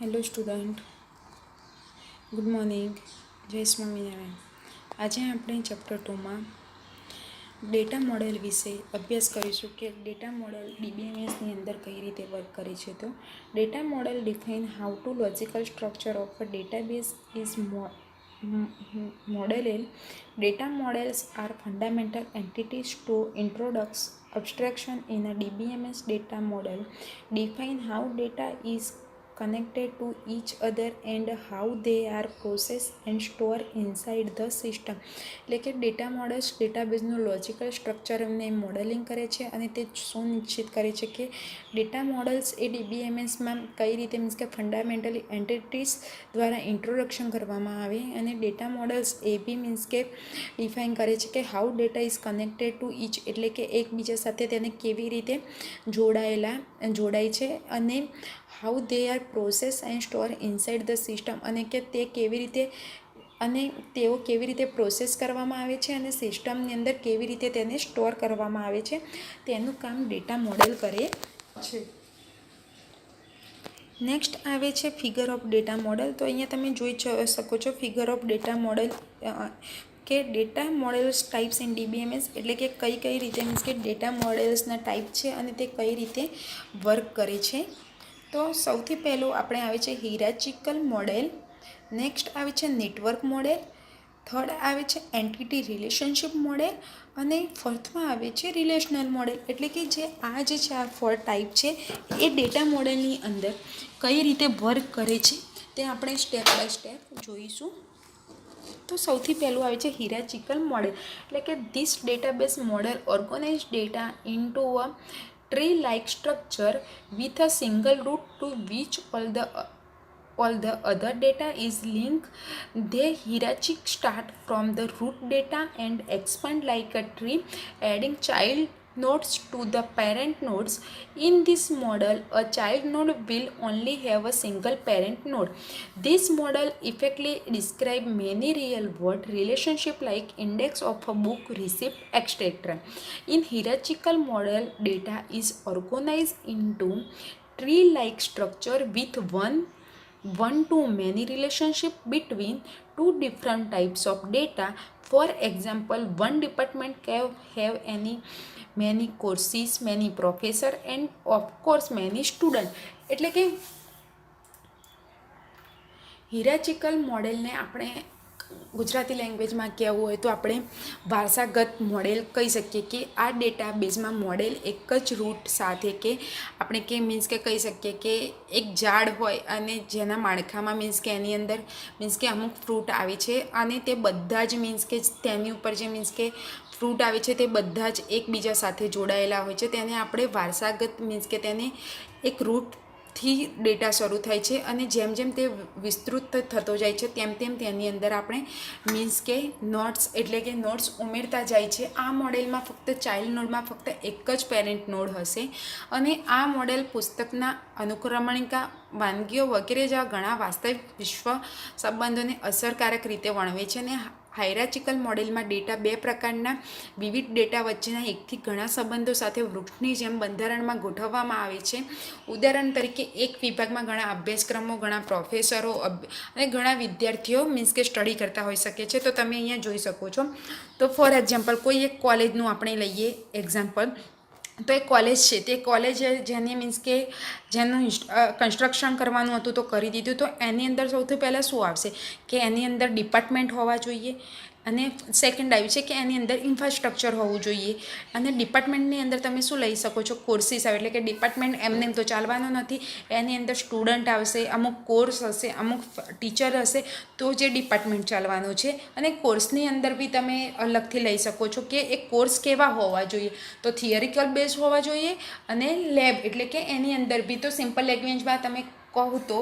Hello student, good morning, જય સ્વામિનારાયણ. આજે આપણે ચેપ્ટર 2માં ડેટા મોડેલ વિશે અભ્યાસ કરીશું કે ડેટા મોડેલ ડીબીએમએસની અંદર કઈ રીતે વર્ક કરે છે. તો data model define how to logical structure of a database is model. Data models are fundamental entities to introduce abstraction in a DBMS. Data model define how data is connected to each other and how they are processed and stored inside the system. એટલે કે data models ડેટાબેઝનું logical structure એમને modelling કરે છે અને તે સુનિશ્ચિત કરે છે કે ડેટા મોડલ્સ એ ડીબીએમએસમાં કઈ રીતે મીન્સ કે ફંડામેન્ટલી એન્ટિટીઝ દ્વારા ઇન્ટ્રોડક્શન કરવામાં આવે. અને ડેટા મોડલ્સ એ બી મીન્સ કે ડિફાઇન કરે છે કે how data is connected to each, એટલે કે એકબીજા સાથે તેને કેવી રીતે જોડાય છે અને how they are process and store inside the system, અને કે તેઓ કેવી રીતે પ્રોસેસ કરવામાં આવે છે અને સિસ્ટમની અંદર કેવી રીતે તેને સ્ટોર કરવામાં આવે છે, તેનું કામ ડેટા મોડેલ કરે છે. નેક્સ્ટ આવે છે ફિગર ઓફ ડેટા મોડેલ. તો અહીંયા તમે જોઈ શકો છો ફિગર ઓફ ડેટા મોડેલ કે data models types in DBMS, એટલે કે કઈ રીતે મીન્સ કે ડેટા મોડેલ્સના ટાઈપ છે અને તે કઈ રીતે વર્ક કરે છે. તો સૌથી પહેલું આપણે આવે છે હિરાચિકલ મોડેલ, નેક્સ્ટ આવે છે નેટવર્ક મોડેલ, થર્ડ આવે છે એન્ટિટી રિલેશનશિપ મોડેલ અને ફોર્થમાં આવે છે રિલેશનલ મોડેલ. એટલે કે જે આ જે છે આ 4 ટાઈપ છે એ ડેટા મોડેલની અંદર કઈ રીતે વર્ક કરે છે તે આપણે સ્ટેપ બાય સ્ટેપ જોઈશું. તો સૌથી પહેલું આવે છે હિરાચિકલ મોડેલ, એટલે કે this database model organise data into a tree-like structure with a single root to which all the other data is linked. The hierarchy start from the root data and expand like a tree, adding child nodes to the parent nodes. In this model, a child node will only have a single parent node. This model effectively describes many real-world relationships like index of a book, receipt, etc. In hierarchical model, data is organized into tree-like structure with one-to-many relationship between two different types of data. For example, one department can have many courses, many professors, and of course many students. એટલે કે હિરાચિકલ મોડેલને આપણે ગુજરાતી લેંગ્વેજમાં કહેવું હોય તો આપણે વારસાગત મોડેલ કહી શકીએ કે આ ડેટાબેઝમાં મોડેલ એક જ રૂટ સાથે કે આપણે કે મીન્સ કે કહી શકીએ કે એક ઝાડ હોય અને જેના માળખામાં મીન્સ કે એની અંદર મીન્સ કે અમુક ફ્રૂટ આવે છે અને તે બધા જ મીન્સ કે તેની ઉપર જે મીન્સ કે ફ્રૂટ આવે છે તે બધા જ એકબીજા સાથે જોડાયેલા હોય છે. તેને આપણે વારસાગત મીન્સ કે તેને એક રૂટથી ડેટા શરૂ થાય છે અને જેમ જેમ તે વિસ્તૃત થતો જાય છે તેમ તેની અંદર આપણે મીન્સ કે નોટ્સ એટલે કે નોટ્સ ઉમેરતા જાય છે. આ મોડેલમાં ફક્ત ચાઇલ્ડ નોડમાં ફક્ત એક જ પેરેન્ટ નોડ હશે અને આ મોડેલ પુસ્તકના અનુક્રમણિકા, વાનગીઓ વગેરે જેવા ઘણા વાસ્તવિક વિશ્વ સંબંધોને અસરકારક રીતે વર્ણવે છે. અને હાયરાચિકલ મોડેલમાં ડેટા બે પ્રકારના વિવિધ ડેટા વચ્ચેના એકથી ઘણા સંબંધો સાથે વૃક્ષની જેમ બંધારણમાં ગોઠવવામાં આવે છે. ઉદાહરણ તરીકે એક વિભાગમાં ઘણા અભ્યાસક્રમો, ઘણા પ્રોફેસરો અને ઘણા વિદ્યાર્થીઓ મીન્સ કે સ્ટડી કરતા હોઈ શકે છે. તો તમે અહીંયા જોઈ શકો છો. તો ફોર એક્ઝામ્પલ કોઈ એક કોલેજનું આપણે લઈએ એક્ઝામ્પલ. તો એક કોલેજ છે, તે કોલેજ જેને મીન્સ કે જેનું કન્સ્ટ્રક્શન કરવાનું હતું તો કરી દીધું. તો એની અંદર સૌથી પહેલાં શું આવશે કે એની અંદર ડિપાર્ટમેન્ટ હોવા જોઈએ અને સેકન્ડ આવ્યું છે કે એની અંદર ઇન્ફ્રાસ્ટ્રક્ચર હોવું જોઈએ. અને ડિપાર્ટમેન્ટની અંદર તમે શું લઈ શકો છો, કોર્સીસ આવે, એટલે કે ડિપાર્ટમેન્ટ એમને તો ચાલવાનો નથી. એની અંદર સ્ટુડન્ટ આવશે, અમુક કોર્સ હશે, અમુક ટીચર હશે, તો જે ડિપાર્ટમેન્ટ ચાલવાનો છે. અને કોર્સની અંદર બી તમે અલગથી લઈ શકો છો કે એ કોર્સ કેવા હોવા જોઈએ. તો થિયરિકલ બેઝ હોવા જોઈએ અને લેબ એટલે કે એની અંદર બી. તો સિમ્પલ લેંગ્વેજમાં તમે કહું તો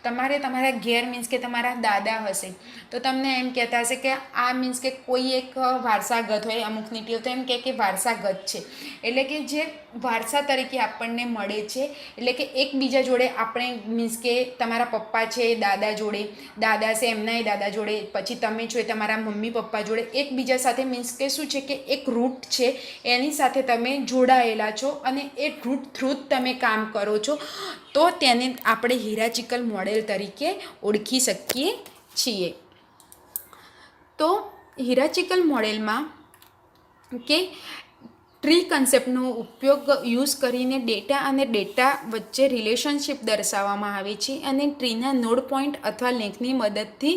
તમારા ઘેર મીન્સ કે તમારા દાદા હશે તો તમને એમ કહેતા હશે કે આ મીન્સ કે કોઈ એક વારસાગત હોય, અમુકની ટેવ તો એમ કે વારસાગત છે, એટલે કે જે વારસા તરીકે આપણને મળે છે. એટલે કે એકબીજા જોડે આપણે મીન્સ કે તમારા પપ્પા છે દાદા જોડે, દાદા છે એમના દાદા જોડે, પછી તમે છો તમારા મમ્મી પપ્પા જોડે, એકબીજા સાથે મીન્સ કે શું છે કે એક રૂટ છે એની સાથે તમે જોડાયેલા છો અને એ રૂટ થ્રુ જ તમે કામ કરો છો. તો તેને આપણે હીરાચિકલ મોડેલ તરીકે ઓળખી શકીએ છીએ. તો હીરાચિકલ મોડેલમાં કે ટ્રી કન્સેપ્ટનો ઉપયોગ યુઝ કરીને ડેટા અને ડેટા વચ્ચે રિલેશનશિપ દર્શાવવામાં આવે છે અને ટ્રીના નોડ પોઈન્ટ અથવા લિંકની મદદથી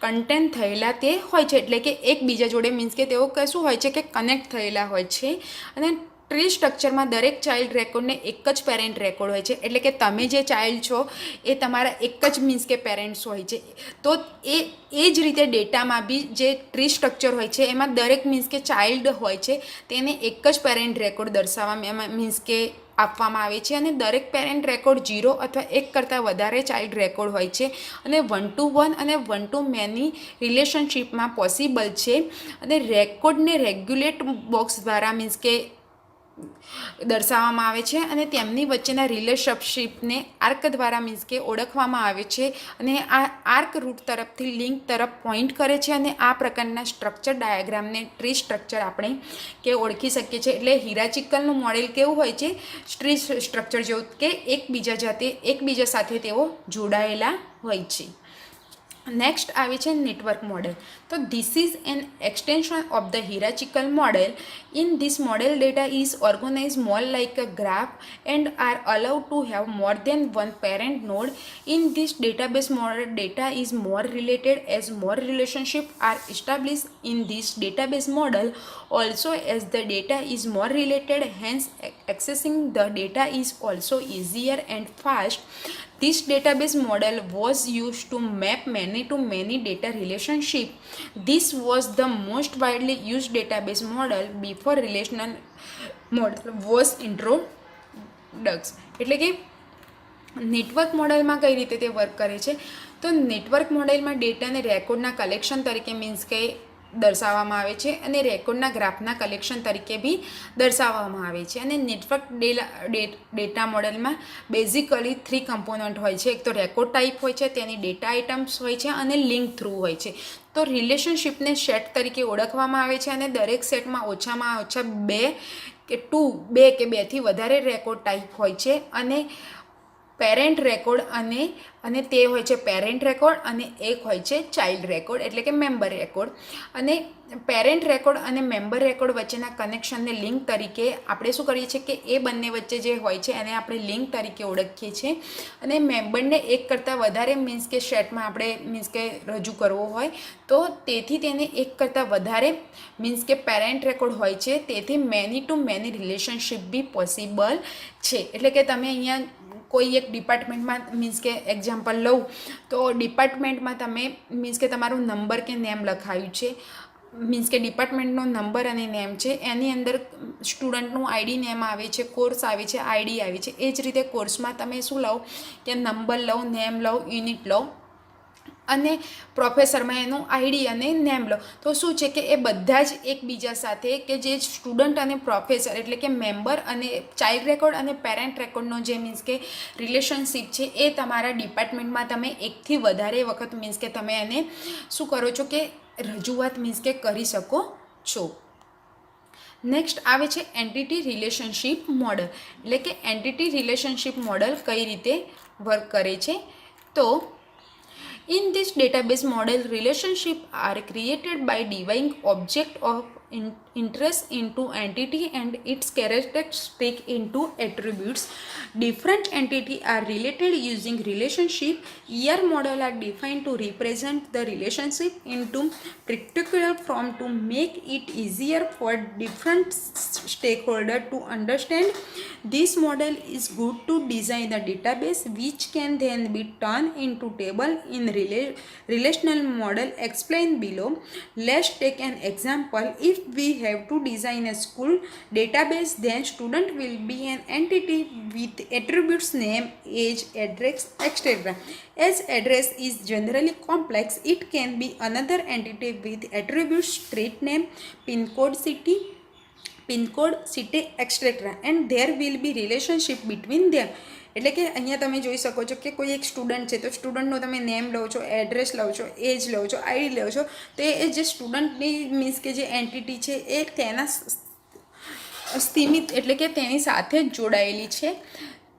કન્ટેન્ટ થયેલા તે હોય છે. એટલે કે એકબીજા જોડે મીન્સ કે તેઓ શું હોય છે કે કનેક્ટ થયેલા હોય છે. અને ટ્રી સ્ટ્રક્ચરમાં દરેક ચાઇલ્ડ રેકોર્ડને એક જ પેરેન્ટ રેકોર્ડ હોય છે. એટલે કે તમે જે ચાઇલ્ડ છો એ તમારા એક જ મીન્સ કે પેરેન્ટ્સ હોય છે. તો એ જ રીતે ડેટામાં બી જે ટ્રી સ્ટ્રક્ચર હોય છે એમાં દરેક મીન્સ કે ચાઇલ્ડ હોય છે તેને એક જ પેરેન્ટ રેકોર્ડ દર્શાવવામાં મીન્સ કે આપવામાં આવે છે. અને દરેક પેરેન્ટ રેકોર્ડ 0 અથવા 1 કરતાં વધારે ચાઇલ્ડ રેકોર્ડ હોય છે. અને 1 to 1 અને 1 to many રિલેશનશિપમાં પોસિબલ છે. અને રેકોર્ડને રેગ્યુલેટ બોક્સ દ્વારા મીન્સ કે દર્શાવવામાં આવે છે અને તેમની વચ્ચેના રિલેશનશિપને આર્ક દ્વારા મીન્સ કે ઓળખવામાં આવે છે. અને આ આર્ક રૂટ તરફથી લિંક તરફ પોઈન્ટ કરે છે. અને આ પ્રકારના સ્ટ્રક્ચર ડાયાગ્રામને ટ્રી સ્ટ્રક્ચર આપણે કે ઓળખી શકીએ છીએ. એટલે હીરાચિકલનું મોડેલ કેવું હોય છે, ટ્રી સ્ટ્રક્ચર જેવું કે એકબીજા સાથે તેઓ જોડાયેલા હોય છે. નેક્સ્ટ આવે છે નેટવર્ક મોડેલ. તો this is an extension of the hierarchical model. In this model data is organize more like a graph and are allowed to have more than one parent node. In this database model data is more related as more relationship are established in this database model. Also as the data is more related, hence accessing the data is also easier and fast. This database model was used to map many-to-many data relationship. This was the most widely used database model before relational model was introduced. એટલે કે network મોડેલમાં કઈ રીતે તે work કરે છે, તો network મોડેલમાં ડેટાને રેકોર્ડના કલેક્શન તરીકે મીન્સ કે દર્શાવવામાં આવે છે અને રેકોર્ડના ગ્રાફના કલેક્શન તરીકે બી દર્શાવવામાં આવે છે. અને નેટવર્ક ડેટા મોડેલમાં બેઝિકલી 3 કમ્પોનન્ટ હોય છે. એક તો રેકોર્ડ ટાઈપ હોય છે, તેની ડેટા આઇટમ્સ હોય છે અને લિંક થ્રુ હોય છે. તો રિલેશનશિપને સેટ તરીકે ઓળખવામાં આવે છે અને દરેક સેટમાં ઓછામાં ઓછા 2 કે 2થી વધારે રેકોર્ડ ટાઈપ હોય છે. અને પેરેન્ટ રેકોર્ડ અને તે હોય છે પેરેન્ટ રેકોર્ડ અને એક હોય છે ચાઇલ્ડ રેકોર્ડ એટલે કે મેમ્બર રેકોર્ડ. અને પેરેન્ટ રેકોર્ડ અને મેમ્બર રેકોર્ડ વચ્ચેના કનેક્શનને લિંક તરીકે આપણે શું કરીએ છીએ કે એ બંને વચ્ચે જે હોય છે એને આપણે લિંક તરીકે ઓળખીએ છીએ. અને મેમ્બરને એક કરતાં વધારે મીન્સ કે સેટમાં આપણે મીન્સ કે રજૂ કરવો હોય તો તેથી તેને એક કરતાં વધારે મીન્સ કે પેરેન્ટ રેકોર્ડ હોય છે. તેથી many to many relationship be possible છે. એટલે કે તમે અહીંયા કોઈ એક ડિપાર્ટમેન્ટમાં મીન્સ કે એક્ઝામ્પલ લઉં તો ડિપાર્ટમેન્ટમાં તમે મીન્સ કે તમારું નંબર કે નેમ લખાયું છે. મીન્સ કે ડિપાર્ટમેન્ટનો નંબર અને નેમ છે, એની અંદર સ્ટુડન્ટનું આઈડી નેમ આવે છે, કોર્સ આવે છે, આઈડી આવે છે. એ જ રીતે કોર્સમાં તમે શું લો કે નંબર લો, નેમ લો, યુનિટ લો અને પ્રોફેસરમાં એનું આઈડી અને નેમ લો. તો શું છે કે એ બધા જ એકબીજા સાથે કે જે સ્ટુડન્ટ અને પ્રોફેસર એટલે કે મેમ્બર અને ચાઇલ્ડ રેકોર્ડ અને પેરેન્ટ રેકોર્ડનો જે મીન્સ કે રિલેશનશિપ છે એ તમારા ડિપાર્ટમેન્ટમાં તમે એકથી વધારે વખત મીન્સ કે તમે એને શું કરો છો કે રજૂઆત મીન્સ કે કરી શકો છો. નેક્સ્ટ આવે છે એન્ટિટી રિલેશનશિપ મોડલ. એટલે કે એન્ટિટી રિલેશનશિપ મોડલ કઈ રીતે વર્ક કરે છે. તો in this database model, relationships are created by dividing object of interest into entity and its characteristic into attributes. Different entities are related using relationship. Here model are defined to represent the relationship into particular form to make it easier for different stakeholders to understand. This model is good to design a database which can then be turned into table in relational model explained below. Let's take an example. If we have to design a school database, then student will be an entity with attributes name, age, address, etc. As address is generally complex, it can be another entity with attributes street name, pin code, city, etc. and there will be relationship between them. એટલે કે અહીંયા તમે જોઈ શકો છો કે કોઈ એક સ્ટુડન્ટ છે તો સ્ટુડન્ટનો તમે નેમ લો છો, એડ્રેસ લો છો, એજ લો છો, આઈડી લો છો. તો એ જે સ્ટુડન્ટની મીન્સ કે જે એન્ટિટી છે એ તેના સ્થિમિત એટલે કે તેની સાથે જ જોડાયેલી છે.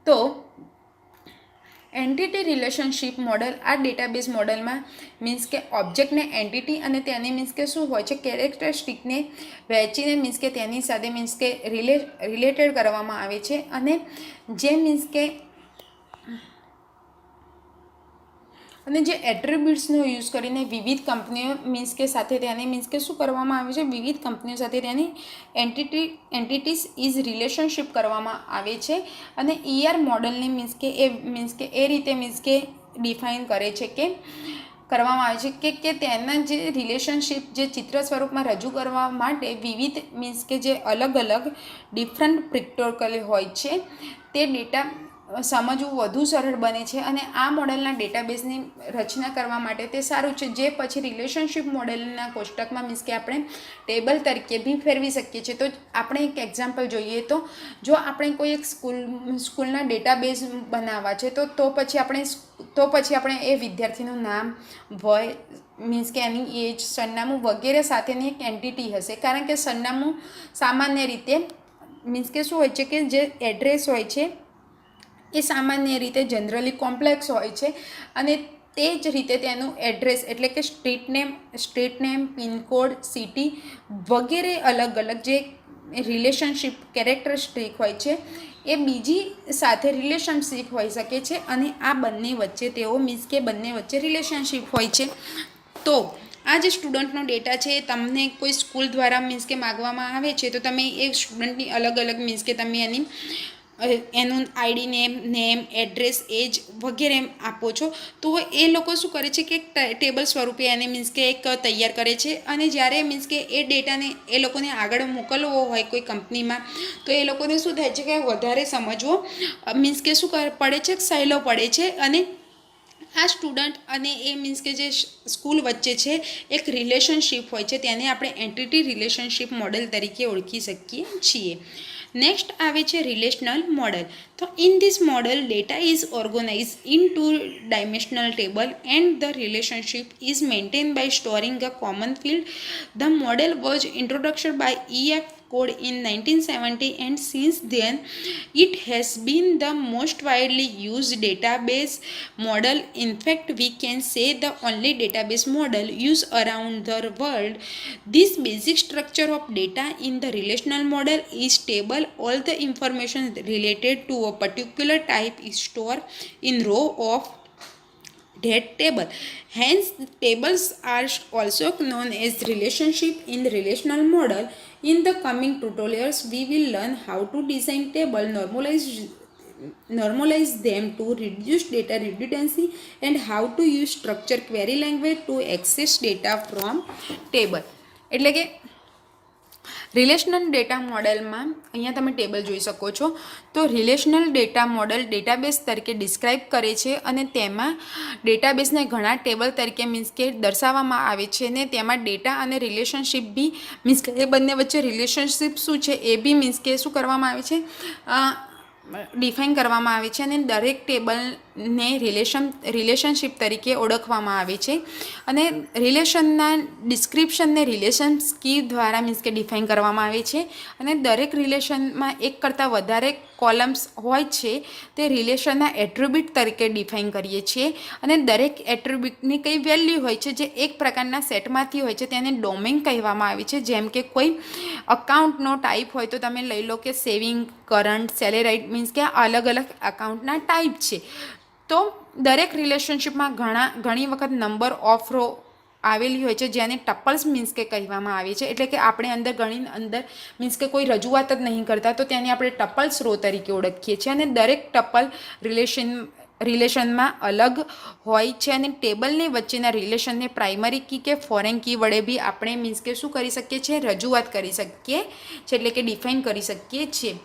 તો એન્ટિટી રિલેશનશિપ મોડલ આ ડેટાબેઝ મોડલમાં મીન્સ કે ઓબ્જેક્ટને એન્ટિટી અને તેની મીન્સ કે શું હોય છે કેરેક્ટરિસ્ટિકને વહેંચીને મીન્સ કે તેની સાથે મીન્સ કે રિલેટેડ કરવામાં આવે છે અને જે મીન્સ કે અને જે એટ્રીબ્યુટ્સનો યુઝ કરીને વિવિધ કંપનીઓ મીન્સ કે સાથે તેની મીન્સ કે શું કરવામાં આવે છે વિવિધ કંપનીઓ સાથે તેની એન્ટિટીઝ ઇઝ રિલેશનશિપ કરવામાં આવે છે અને ER મોડલને મીન્સ કે એ રીતે મીન્સ કે ડિફાઇન કરે છે કે કરવામાં આવે છે કે તેના જે રિલેશનશિપ જે ચિત્ર સ્વરૂપમાં રજૂ કરવા માટે વિવિધ મીન્સ કે જે અલગ અલગ ડિફરન્ટ પ્રિક્ટોરિયલ હોય છે તે ડેટા સમજવું વધુ સરળ બને છે અને આ મોડલના ડેટાબેઝની રચના કરવા માટે તે સારું છે જે પછી રિલેશનશિપ મોડેલના કોષ્ટકમાં મીન્સ કે આપણે ટેબલ તરીકે બી ફેરવી શકીએ છીએ. તો આપણે એક એક્ઝામ્પલ જોઈએ તો જો આપણે કોઈ એક સ્કૂલના ડેટાબેઝ બનાવવા છે તો પછી આપણે એ વિદ્યાર્થીનું નામ વય મીન્સ કે એની એજ સરનામું વગેરે સાથેની એક એન્ટિટી હશે કારણ કે સરનામું સામાન્ય રીતે મીન્સ કે શું હોય છે કે જે એડ્રેસ હોય છે એ સામાન્ય રીતે જનરલી કોમ્પ્લેક્સ હોય છે અને તે જ રીતે તેનું એડ્રેસ એટલે કે સ્ટ્રીટ નેમ પિનકોડ સિટી વગેરે અલગ અલગ જે રિલેશનશિપ કેરેક્ટરિસ્ટિક હોય છે એ બીજી સાથે રિલેશનશિપ હોઈ શકે છે અને આ બંને વચ્ચે તેઓ મીન્સ કે બંને વચ્ચે રિલેશનશિપ હોય છે. તો આ જે સ્ટુડન્ટનો ડેટા છે તમને કોઈ સ્કૂલ દ્વારા મીન્સ કે માગવામાં આવે છે તો તમે એ સ્ટુડન્ટની અલગ અલગ મીન્સ કે તમે એનું આઈડી નેમ એડ્રેસ એજ વગેરે આપો છો તો એ લોકો શું કરે છે કે ટેબલ સ્વરૂપે એને મીન્સ કે એક તૈયાર કરે છે અને જ્યારે મીન્સ કે એ ડેટાને એ લોકોને આગળ મોકલવો હોય કોઈ કંપનીમાં તો એ લોકોને શું થાય છે કે વધારે સમજવો મીન્સ કે શું પડે છે સહેલો પડે છે અને આ સ્ટુડન્ટ અને એ મીન્સ કે જે સ્કૂલ વચ્ચે છે એક રિલેશનશિપ હોય છે તેને આપણે એન્ટિટી રિલેશનશિપ મોડેલ તરીકે ઓળખી શકીએ છીએ. નેક્સ્ટ આવે છે રિલેશનલ મોડલ. તો in this model data is organise in 2 dimensional table and the relationship is maintained by storing a common field. The model was introduced by EF code in 1970 and since then it has been the most widely used database model. In fact, we can say the only database model used around the world. This basic structure of data in the relational model is stable. All the information related to a particular type is stored in row of that table. Hence, tables are also known as relationship in the relational model. In the coming tutorials, we will learn how to design table, normalize them to reduce data redundancy, and how to use structured query language to access data from table. એટલે કે relational data મોડેલમાં અહીંયા તમે table જોઈ શકો છો તો relational data model database તરીકે ડિસ્ક્રાઇબ કરે છે અને તેમાં ડેટાબેઝને ઘણા ટેબલ તરીકે મીન્સ કે દર્શાવવામાં આવે છે ને તેમાં ડેટા અને રિલેશનશિપ બી મીન્સ કે એ બંને વચ્ચે રિલેશનશિપ શું છે એ બી મીન્સ કે શું કરવામાં આવે છે ડિફાઇન કરવામાં આવે છે અને દરેક ટેબલને રિલેશનશિપ તરીકે ઓળખવામાં આવે છે અને રિલેશનના ડિસ્ક્રિપ્શનને રિલેશન્સ કી દ્વારા મીન્સ કે ડિફાઇન કરવામાં આવે છે અને દરેક રિલેશનમાં એક કરતાં વધારે કોલમ્સ હોય છે તે રિલેશનના એટ્રીબ્યુટ તરીકે ડિફાઇન કરીએ છીએ અને દરેક એટ્રીબ્યુટની કઈ વેલ્યુ હોય છે જે એક પ્રકારના સેટમાંથી હોય છે તેને ડોમેન કહેવામાં આવે છે. જેમ કે કોઈ અકાઉન્ટનો ટાઈપ હોય તો તમે લઈ લો કે સેવિંગ કરંટ સેલેરાઇટ મીન્સ કે અલગ અલગ અકાઉન્ટના ટાઈપ છે. તો દરેક રિલેશનશિપમાં ઘણી વખત નંબર ઓફ રો આવેલી હોય છે જેને ટપલ્સ મીન્સ કે કહેવામાં આવે છે. એટલે કે આપણે અંદર મીન્સ કે કોઈ રજૂઆત જ નહીં કરતા તો તેને આપણે ટપલ્સ રો તરીકે ઓળખીએ છીએ અને દરેક ટપલ રિલેશનમાં અલગ હોય છે અને ટેબલની વચ્ચેના રિલેશનને પ્રાઇમરી કી કે ફોરેન કી વડે બી આપણે મીન્સ કે શું કરી શકીએ છીએ રજૂઆત કરી શકીએ છીએ એટલે કે ડિફાઇન કરી શકીએ છીએ.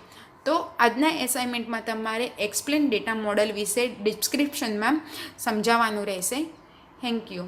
તો આજના એસાઇનમેન્ટમાં તમારે એક્સપ્લેન ડેટા મોડલ વિશે ડિસ્ક્રિપ્શનમાં સમજાવવાનું રહેશે. Thank you.